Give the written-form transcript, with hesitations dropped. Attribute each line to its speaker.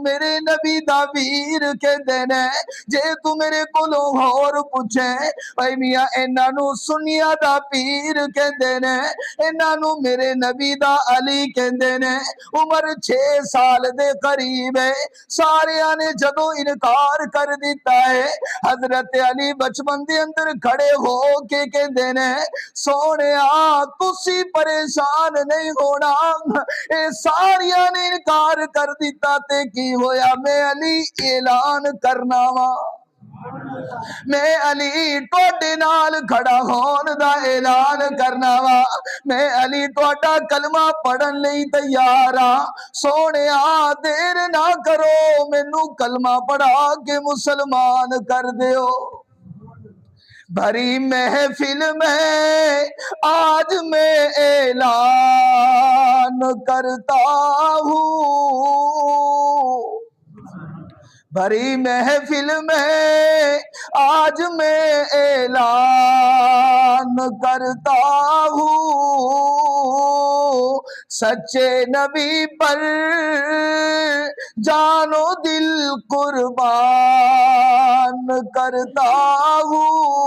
Speaker 1: मेरे नबी दा वीर कहंदे ने। जे तू मेरे कोलों होर पूछे भाई मियां इन्हां नू सुन्नियां दा पीर कहंदे ने, इन्हां नू मेरे नबी दा अली कहंदे ने। उम्र 6 साल दे करीब है, सारियां ने जदों इनकार कर दिता है, हजरत अली बचपन दे अंदर खड़े हो के कहंदे ने सोनिया तुसी परेशान नहीं होना, ए सारियां ने इनकार कर दिता ते की होया, मैं अली ऐलान करना वा, मैं अली तुहाडे नाल खड़ा होने दा ऐलान करना वा, मैं अली तुहाडा कलमा पढ़न लई तैयार हाँ। सोनिया देर ना करो, मैनू कलमा पढ़ा के मुसलमान कर दियो। भरी महफिल में आज मैं ऐलान करता हूँ, भरी महफिल में आज मैं ऐलान करता हूँ, सच्चे नबी पर जानो दिल कुर्बान करता हूँ।